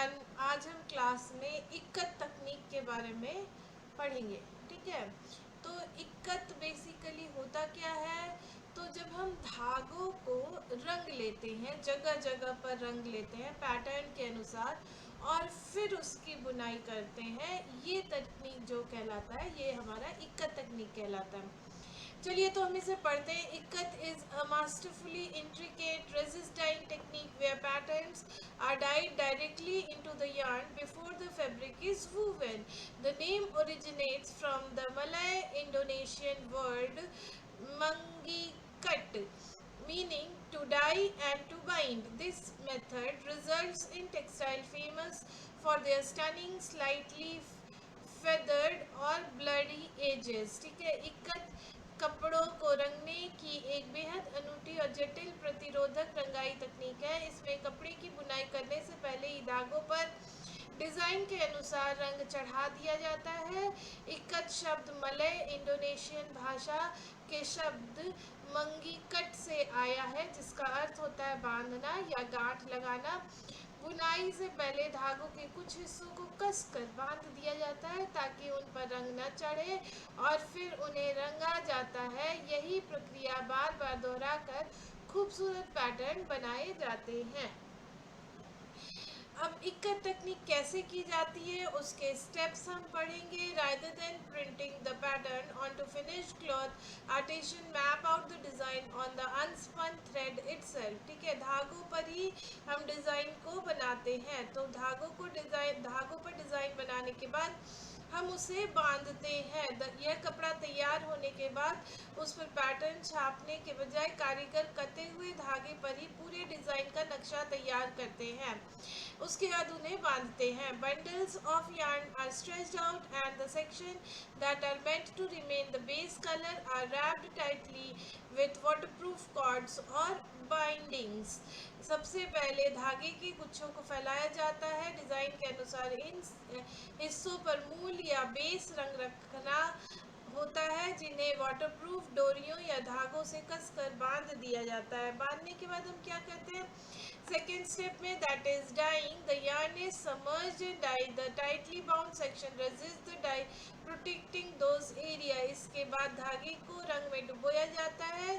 Everyone, आज हम class में इक्कत तकनीक के बारे में पढ़ेंगे। ठीक है, तो इक्कत बेसिकली होता क्या है। तो जब हम धागों को रंग लेते हैं, जगह जगह पर रंग लेते हैं पैटर्न के अनुसार, और फिर उसकी बुनाई करते हैं, ये तकनीक जो कहलाता है ये हमारा इक्कत तकनीक कहलाता है। चलिए तो हम इसे पढ़ते हैं। Ikat is a masterfully intricate resist dyeing technique where patterns are dyed directly into the yarn before the fabric is woven. The name originates from the Malay-Indonesian word mangikat, meaning to dye and to bind. This method results in textile famous for their stunning, slightly feathered और bloody edges. ठीक है, इक्कत कपड़ों को रंगने की एक बेहद अनूठी और जटिल प्रतिरोधक रंगाई तकनीक है। इसमें कपड़े की बुनाई करने से पहले ही धागों पर डिज़ाइन के अनुसार रंग चढ़ा दिया जाता है। इक्कत शब्द मलय इंडोनेशियन भाषा के शब्द मंगीकट से आया है, जिसका अर्थ होता है बांधना या गांठ लगाना। बुनाई से पहले धागों के कुछ हिस्सों को कसकर बांध दिया जाता है ताकि उन पर रंग न चढ़े, और फिर उन्हें रंगा जाता है। यही प्रक्रिया बार बार दोहराकर खूबसूरत पैटर्न बनाए जाते हैं। अब इक्कत तकनीक कैसे की जाती है उसके स्टेप्स हम पढ़ेंगे। Rather than printing the pattern on to finished cloth, artisan map out the design on the unspun thread itself. ठीक है, धागों पर ही हम डिज़ाइन को बनाते हैं। तो धागों पर डिज़ाइन बनाने के बाद हम उसे बांधते हैं। यह कपड़ा तैयार होने के बाद उस पर पैटर्न छापने के बजाय कारीगर कटे हुए धागे पर ही पूरे डिज़ाइन का नक्शा तैयार करते हैं, उसके बाद उन्हें बांधते हैं। Bundles of yarn are stretched out and the section that are meant to remain the base color are wrapped tightly with waterproof cords और bindings। सबसे पहले धागे के गुच्छों को फैलाया जाता है। डिज़ाइन के अनुसार इन हिस्सों पर मूल या बेस रंग रखना होता है, जिन्हें वाटरप्रूफ डोरियों या धागों से कसकर बांध दिया जाता है। बांधने के बाद हम क्या करते हैं, सेकेंड स्टेप में, that is dyeing. The yarn is submerged in dye. The tightly bound section resists the dye, protecting those area। इसके बाद धागे को रंग में डुबोया जाता है।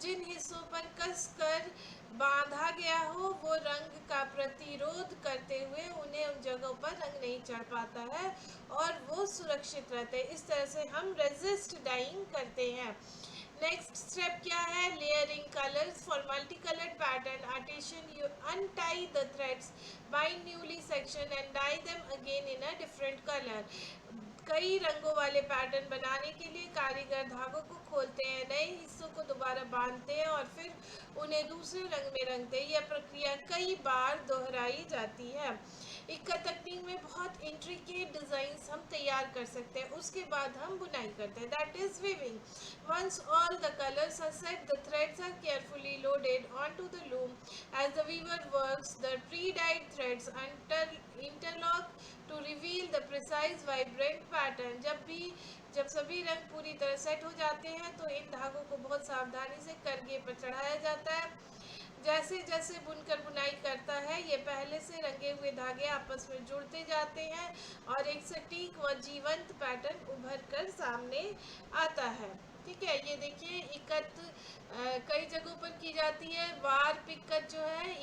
जिन हिस्सों पर कसकर बांधा गया हो वो रंग का प्रतिरोध करते हुए उन्हें उन जगहों पर रंग नहीं चढ़ पाता है और वो सुरक्षित रहते हैं। इस तरह से हम रेजिस्ट डाइंग करते हैं। नेक्स्ट स्टेप क्या है, layering colours for multi coloured pattern artisan. You untie the threads, bind newly section and dye them again in a different colour. कई रंगों वाले पैटर्न बनाने के लिए कारीगर धागों को खोलते हैं, नए हिस्सों को दोबारा बांधते हैं और फिर उन्हें दूसरे रंग में रंगते हैं। यह प्रक्रिया कई बार दोहराई जाती है। इक्कत तकनीक में बहुत इंट्रिकेट डिज़ाइंस हम तैयार कर सकते हैं। उसके बाद हम बुनाई करते हैं, that is weaving. Once all the colours are set, the threads are carefully loaded onto the loom as the weaver works. The pre-dyed threads interlock to reveal the precise vibrant pattern. जब सभी रंग पूरी तरह set हो जाते हैं तो इन धागों को बहुत सावधानी से करगे पर चढ़ाया जाता है। जैसे जैसे बुनकर बुनाई करता है, ये पहले से रंगे हुए धागे आपस में जुड़ते जाते हैं और एक सटीक व जीवंत पैटर्न उभर कर सामने आता है। ठीक है, ये देखिए इक्कत कई जगहों पर की जाती है। वार्प इक्कत जो है,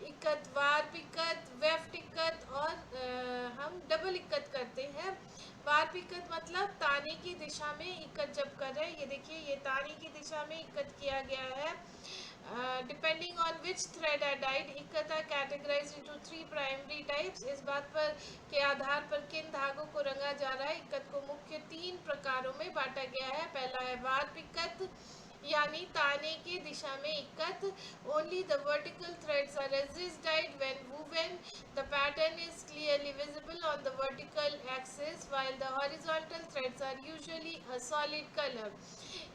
इक्कत वार्प इक्कत, वेफ्ट इक्कत और हम डबल इक्कत करते हैं। वार्प इक्कत मतलब ताने की दिशा में इक्कत जब कर रहे हैं, ये देखिए ये ताने की दिशा में इक्कत किया गया है। Depending on which thread are dyed, ikat are categorised into 3 primary types. इस बात पर के आधार पर किन धागों को रंगा जा रहा है, इक्कत को मुख्य 3 प्रकारों में बांटा गया है। पहला है वार्प इक्कत, यानी ताने की दिशा में ikat. Only the vertical threads are resist dyed when woven. The pattern is clearly visible on the vertical axis while the horizontal threads are usually a solid color.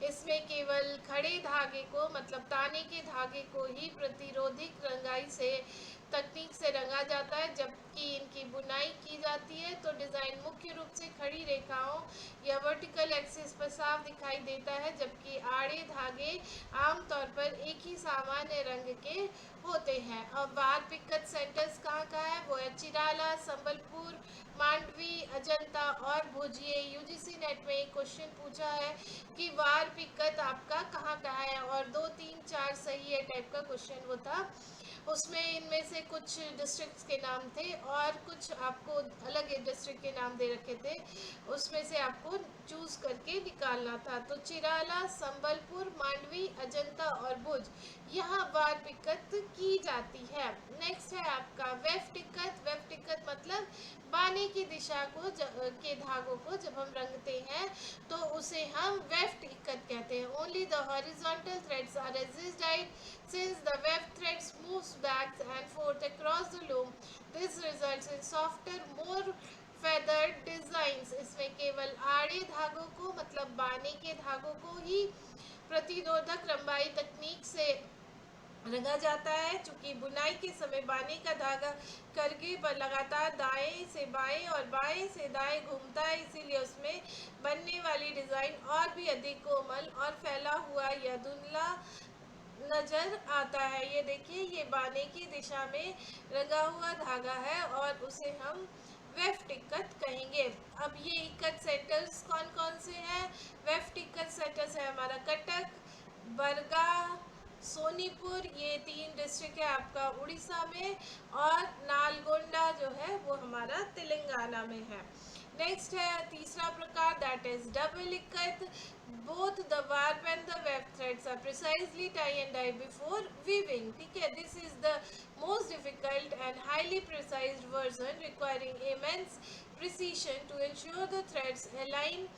इसमें केवल खड़े धागे को मतलब ताने के धागे को ही प्रतिरोधक रंगाई से तकनीक से रंगा जाता है, जबकि इनकी बुनाई की जाती है तो डिज़ाइन मुख्य रूप से खड़ी रेखाओं या वर्टिकल एक्सिस पर साफ दिखाई देता है, जबकि आड़े धागे आमतौर पर एक ही सामान्य रंग के होते हैं। अब वार्प इक्कत सेंटर्स कहाँ है, चिराला, संबलपुर, मांडवी, अजंता और भुज। ये यूजीसी नेट में एक क्वेश्चन पूछा है कि वार पिकत आपका कहाँ कहाँ है, और 2 3 4 सही है टाइप का क्वेश्चन वो था। उसमें इनमें से कुछ डिस्ट्रिक्ट्स के नाम थे और कुछ आपको अलग डिस्ट्रिक्ट के नाम दे रखे थे, उसमें से आपको चूज करके निकालना था। तो चिराला, संबलपुर, मांडवी, अजंता और भुज, यहाँ वार पिकत की जाती है। नेक्स्ट है आपका वेफ्ट इक्कत। वेफ्ट इक्कत मतलब बाने की दिशा को के धागों को जब हम रंगते हैं तो उसे हम वेफ्ट इक्कत कहते हैं। Only the horizontal threads are एजिस्ड since the weft threads moves back and forth across the loom. This results in softer, more feathered designs. इसमें केवल आड़े धागों को मतलब बाने के धागों को ही प्रतिरोधक लंबाई तकनीक से रंगा जाता है। चूंकि बुनाई के समय बाने का धागा करगे पर लगातार दाएं से बाएं और बाएं से दाएं घूमता है, इसीलिए उसमें बनने वाली डिजाइन और भी अधिक कोमल और फैला हुआ या धुंधला नजर आता है। ये देखिए, ये बाने की दिशा में रंगा हुआ धागा है और उसे हम वेफ्ट इक्कत कहेंगे। अब ये इक्कत सेंटर्स कौन कौन से हैं? वेफ्ट इक्कत सेंटर्स है हमारा कटक, बरगा, सोनीपुर, ये 3 डिस्ट्रिक्ट है आपका उड़ीसा में, और नालगोंडा जो है वो हमारा तेलंगाना में है। नेक्स्ट है तीसरा प्रकार, that is double ikat. Both the warp and the weft threads are precisely tie and dye before weaving. ठीक है, this is the most difficult and highly precised version requiring immense precision to ensure the threads align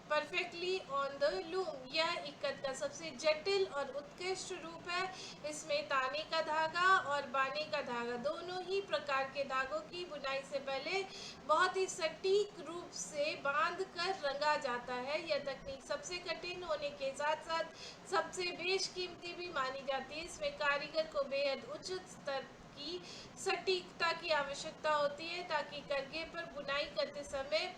perfectly on the loom. यह इक्कत का सबसे जटिल और उत्कृष्ट रूप है। इसमें ताने का धागा और बाने का धागा दोनों ही प्रकार के धागों की बुनाई से पहले बहुत ही सटीक रूप से बांध कर रंगा जाता है। यह तकनीक सबसे कठिन होने के साथ साथ सबसे बेशकीमती भी मानी जाती है। इसमें कारीगर को बेहद उच्च स्तर की सटीकता की आवश्यकता होती है ताकि करगे पर बुनाई करते समय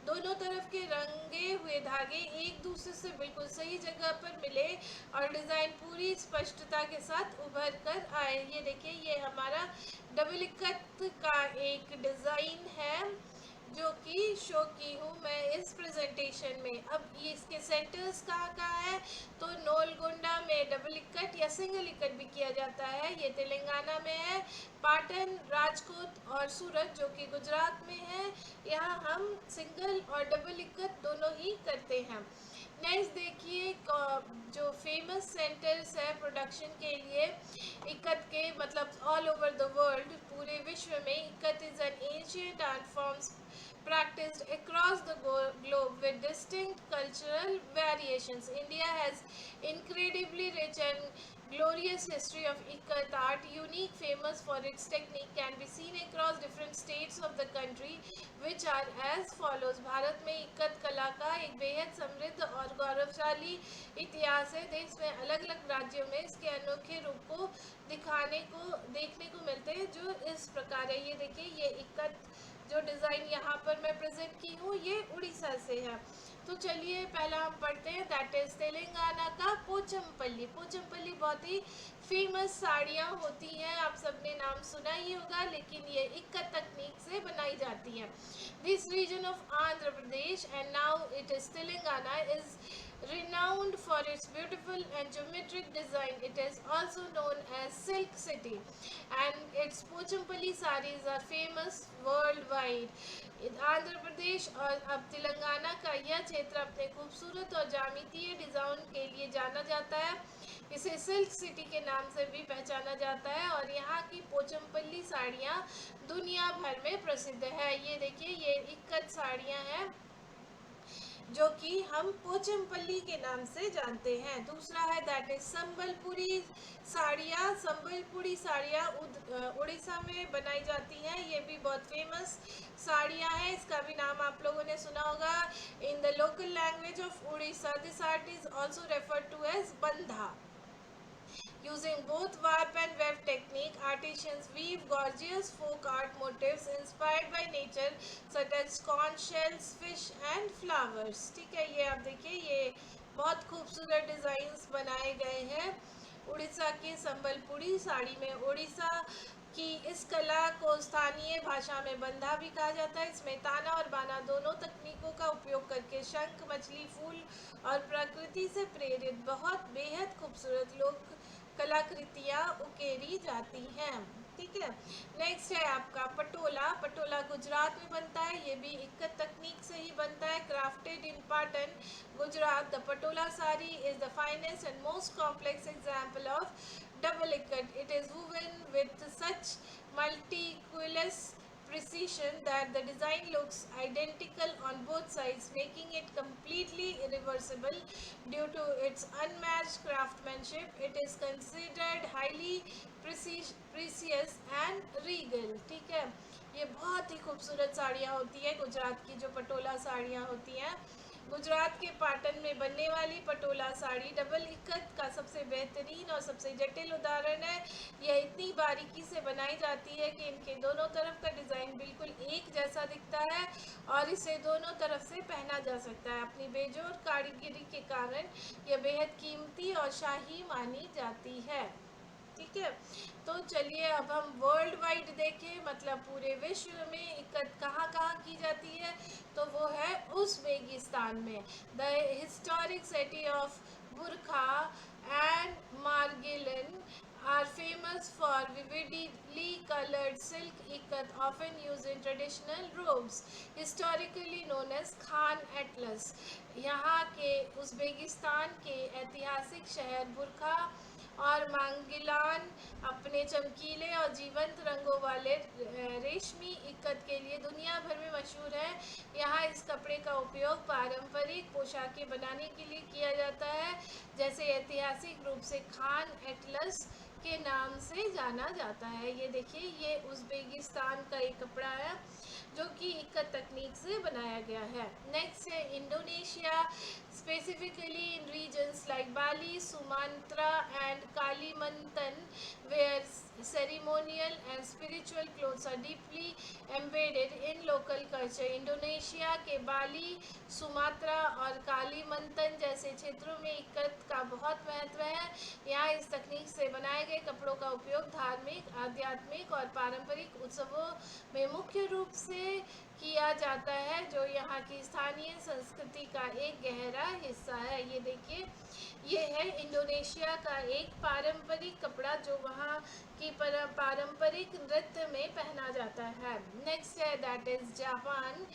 दोनों तरफ के रंगे हुए धागे एक दूसरे से बिल्कुल सही जगह पर मिले और डिज़ाइन पूरी स्पष्टता के साथ उभर कर आए। ये देखिए, ये हमारा डबल इक्कत का एक डिज़ाइन है जो कि शो की हूँ मैं इस प्रेजेंटेशन में। अब ये इसके सेंटर्स कहाँ कहाँ है? तो नोलगोंडा में डबल इक्कत या सिंगल इक्कत भी किया जाता है, ये तेलंगाना में है। पाटन, राजकोट और सूरत जो कि गुजरात में है, यहाँ हम सिंगल और डबल इक्कत दोनों ही करते हैं। नेक्स्ट देखिए, जो फेमस सेंटर्स है प्रोडक्शन के लिए इक्कत के, मतलब ऑल ओवर द वर्ल्ड, पूरे विश्व में ikat is an ancient art forms practiced across the globe with distinct cultural variations. India has incredibly rich and glorious history of Ikkat art, unique, famous for its technique, can be seen across different states of the country, which are as follows. Bharat में इक्कत कला का एक बेहद समृद्ध और गौरवशाली इतिहास है। देश में अलग अलग राज्यों में इसके अनोखे रूप को देखने को मिलते हैं, जो इस प्रकार है। ये देखिए, ये इक्कत जो डिज़ाइन यहाँ पर मैं प्रेजेंट की हूँ ये उड़ीसा से है। तो चलिए पहला हम पढ़ते हैं, दैट इज तेलंगाना का पोचमपल्ली। पोचमपल्ली बहुत ही फेमस साड़ियाँ होती हैं, आप सबने नाम सुना ही होगा, लेकिन ये इक्कत तकनीक से बनाई जाती है। This region of Andhra Pradesh and now it is Telangana is renowned for its beautiful and geometric design. It is also known as Silk City, and its Pochampalli sarees are famous worldwide. Andhra Pradesh और अब तेलंगाना का यह क्षेत्र अपने खूबसूरत और जामितीय डिज़ाइन के लिए जाना जाता है। इसे सिल्क सिटी के नाम से भी पहचाना जाता है और यहाँ की पोचमपल्ली साड़ियाँ दुनिया भर में प्रसिद्ध है। ये देखिए, ये इक्कत साड़ियाँ हैं जो कि हम पोचमपल्ली के नाम से जानते हैं। दूसरा है दैट इज संबलपुरी साड़ियाँ। संबलपुरी साड़ियाँ उड़ीसा में बनाई जाती हैं, ये भी बहुत फेमस साड़ियाँ हैं। इसका भी नाम आप लोगों ने सुना होगा। In the local language of Orissa this art is also referred to as Bandha. Using both warp and weft technique, artisans weave gorgeous folk art motifs inspired by nature, such as conch shells, fish and flowers. ठीक है, ये आप देखिए, ये बहुत खूबसूरत designs बनाए गए हैं उड़ीसा के संबलपुरी साड़ी में। उड़ीसा कि इस कला को स्थानीय भाषा में बंधा भी कहा जाता है। इसमें ताना और बाना दोनों तकनीकों का उपयोग करके शंख, मछली, फूल और प्रकृति से प्रेरित बहुत बेहद खूबसूरत लोक कलाकृतियाँ उकेरी जाती हैं। ठीक है, नेक्स्ट है आपका पटोला। पटोला गुजरात में बनता है, ये भी इक्कत तकनीक से ही बनता है। Crafted in Patan, Gujarat, the Patola sari is the finest and most complex example of double ikat. It is woven with such meticulous precision that the design looks identical on both sides, making it completely irreversible due to its unmatched craftsmanship. It is considered highly precious and regal. ठीक है, ये बहुत ही खूबसूरत साड़ियाँ होती है गुजरात की, जो पटोला साड़ियाँ होती हैं। गुजरात के पाटन में बनने वाली पटोला साड़ी डबल इक्कत का सबसे बेहतरीन और सबसे जटिल उदाहरण है। यह इतनी बारीकी से बनाई जाती है कि इनके दोनों तरफ का डिज़ाइन बिल्कुल एक जैसा दिखता है और इसे दोनों तरफ से पहना जा सकता है। अपनी बेजोड़ कारीगरी के कारण यह बेहद कीमती और शाही मानी जाती है। ठीक है, तो चलिए अब हम वर्ल्ड वाइड देखें, मतलब पूरे विश्व में इक्कत कहाँ कहाँ की जाती है, तो वो है उज़्बेकिस्तान में। द हिस्टोरिक सिटी ऑफ बुरखा and मार्गिलन are famous for vividly colored silk ikat often used in traditional robes, historically known as Khan Atlas. यहाँ के उज़्बेकिस्तान के ऐतिहासिक शहर बुरखा और मांगिलान अपने चमकीले और जीवंत रंगों वाले रेशमी इक्कत के लिए दुनिया भर में मशहूर है। यहाँ इस कपड़े का उपयोग पारंपरिक पोशाकें बनाने के लिए किया जाता है, जैसे ऐतिहासिक रूप से खान एटलस के नाम से जाना जाता है। ये देखिए, ये उज़्बेकिस्तान का एक कपड़ा है जो कि इक्कत तकनीक से बनाया गया है। नेक्स्ट है Indonesia, specifically in regions like Bali, Sumatra and Kalimantan, where ceremonial and spiritual clothes are deeply embedded in local culture. Indonesia के बाली, सुमात्रा और कालीमंतन जैसे क्षेत्रों में इक्कत का बहुत महत्व है। यहाँ इस तकनीक से बनाए गए कपड़ों का उपयोग धार्मिक, आध्यात्मिक और पारंपरिक उत्सवों में मुख्य रूप से किया जाता है, जो यहाँ की स्थानीय संस्कृति का एक गहरा हिस्सा है। ये देखिए, ये है इंडोनेशिया का एक पारंपरिक कपड़ा जो वहाँ की पारंपरिक नृत्य में पहना जाता है। नेक्स्ट है that is Japan.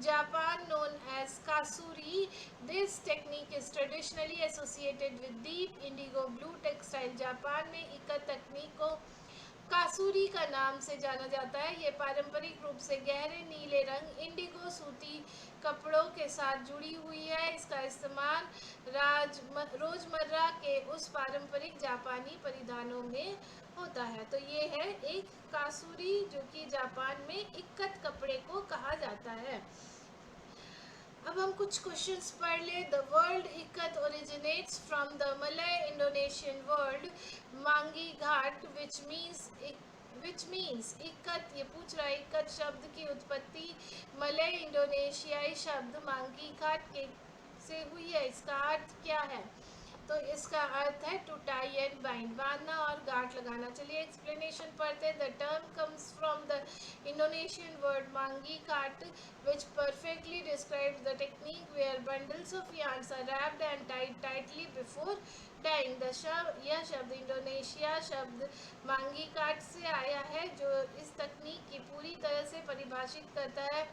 Japan known as kasuri, this technique is traditionally associated with deep indigo blue textile. Japan में इक्कत तकनीक को कासूरी का नाम से जाना जाता है। ये पारंपरिक रूप से गहरे नीले रंग इंडिगो सूती कपड़ों के साथ जुड़ी हुई है। इसका इस्तेमाल रोजमर्रा के उस पारंपरिक जापानी परिधानों में होता है। तो ये है एक कासूरी, जो कि जापान में इक्कत कपड़े को कहा जाता है। अब हम कुछ क्वेश्चंस पढ़ ले। The world ikat originates from the Malay Indonesian word मांगी घाट विच मीन्स इक्कत। ये पूछ रहा है इक्कत शब्द की उत्पत्ति मलय इंडोनेशियाई शब्द मांगी घाट के से हुई है। इसका अर्थ क्या है? तो इसका अर्थ है टू टाई एंड बाइंड, बांधना और गांठ लगाना। चलिए एक्सप्लेनेशन पढ़ते हैं। The term comes from the Indonesian word मांगी काट which perfectly describes the technique where bundles of yarns are wrapped and tied tightly before dyeing. यह शब्द इंडोनेशिया शब्द मांगी काट से आया है, जो इस तकनीक की पूरी तरह से परिभाषित करता है,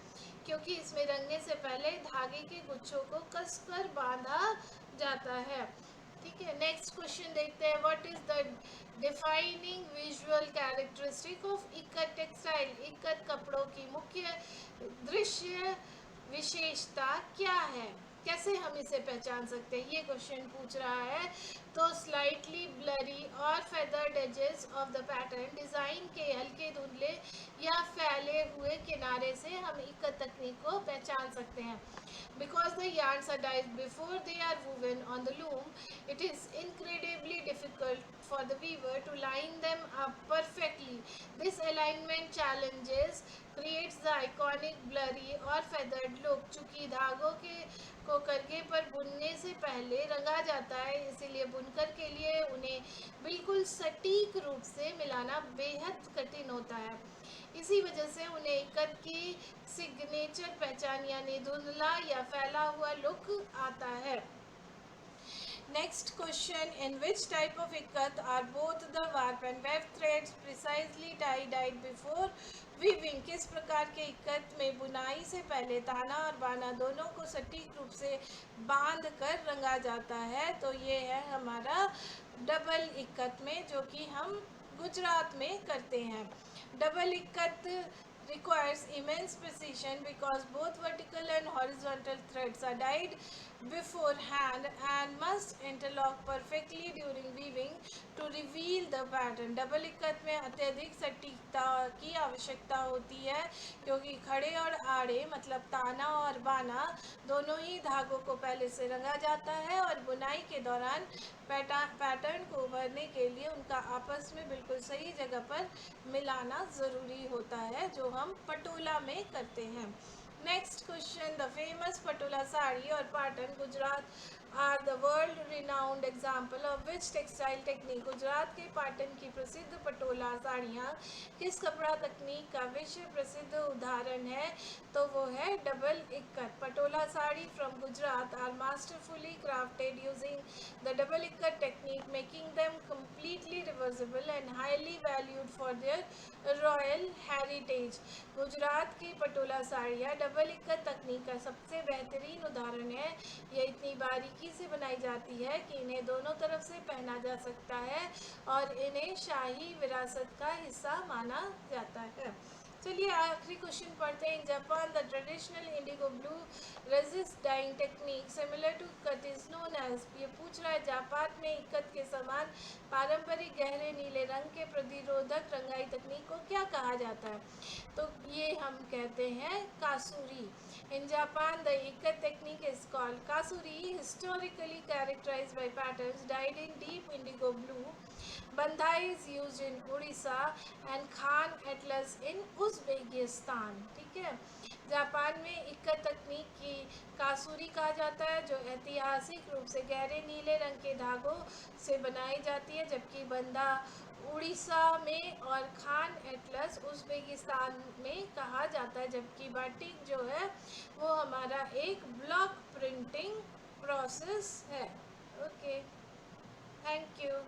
क्योंकि इसमें रंगने से पहले धागे के गुच्छों को कसकर बांधा जाता है। ठीक है, नेक्स्ट क्वेश्चन देखते हैं। What is the defining visual characteristic of ikat textile. Ikat कपड़ों की मुख्य दृश्य विशेषता क्या है? कैसे हम इसे पहचान सकते हैं, ये क्वेश्चन पूछ रहा है। तो स्लाइटली ब्लरी और feathered edges of the pattern, design के हल्के धुंधले या फैले हुए किनारे से हम इक्कत तकनीक को पहचान सकते हैं। Because the yarns are dyed before they are woven on the loom, it is incredibly difficult for the weaver to line them up perfectly. This alignment challenges creates the iconic blurry और feathered look। चूँकि धागों के को करघे पर बुनने से पहले रंगा जाता है, इसीलिए बुनकर के लिए उन्हें बिल्कुल सटीक रूप से मिलाना बेहद कठिन होता है। इसी वजह से उन्हें इक्कत की सिग्नेचर पहचान यानी धुंधला या फैला हुआ लुक आता है। Next question, in which type of ikkat are both the warp and weft threads precisely tie-dyed before weaving? किस प्रकार के इक्कत में बुनाई से पहले ताना और बाना दोनों को सटीक रूप से बांध कर रंगा जाता है? तो ये है हमारा डबल इक्कत में, जो कि हम गुजरात में करते हैं। Double ikat requires immense precision because both vertical and horizontal threads are dyed beforehand and must interlock perfectly during weaving to reveal the pattern। Double ikat में अत्यधिक सटीकता की आवश्यकता होती है, क्योंकि खड़े और आड़े मतलब ताना और बाना दोनों ही धागों को पहले से रंगा जाता है और बुनाई के दौरान पैटर्न को उभरने के लिए उनका आपस में बिल्कुल सही जगह पर मिलाना ज़रूरी होता है, जो हम पटोला में करते हैं। Next question, the famous Patola sari और Patan Gujarat are the world renowned example of which textile technique? Gujarat के पाटन की प्रसिद्ध पटोला साड़ियाँ किस कपड़ा तकनीक का विश्व प्रसिद्ध उदाहरण है? तो वो है double ikat. Patola sari from Gujarat are masterfully crafted using the double ikat technique, making them completely reversible and highly valued for their royal heritage. Gujarat की पटोला साड़ियाँ डबल इक्कत तकनीक का सबसे बेहतरीन उदाहरण है। ये इतनी बारीकी से बनाई जाती है कि इन्हें दोनों तरफ से पहना जा सकता है और इन्हें शाही विरासत का हिस्सा माना जाता है। चलिए आखिरी क्वेश्चन पढ़ते हैं। In Japan the traditional indigo blue resist dyeing technique similar to cut is known as. ये पूछ रहा है जापान में इक्कत के समान पारंपरिक गहरे नीले रंग के प्रतिरोधक रंगाई तकनीक को क्या कहा जाता है? तो ये हम कहते हैं kasuri. In Japan the ikat technique is called kasuri, historically characterized by patterns dyed in deep indigo blue. Bandhai is used in Orissa and khan atlas in Uzbekistan. ठीक है, जापान में इक्कत तकनीक की कासूरी कहा जाता है, जो ऐतिहासिक रूप से गहरे नीले रंग के धागों से बनाई जाती है, जबकि बंधा उड़ीसा में और खान एटलस उज़्बेकिस्तान में कहा जाता है, जबकि बाटिक जो है वो हमारा एक ब्लॉक प्रिंटिंग प्रोसेस है। Okay, thank you.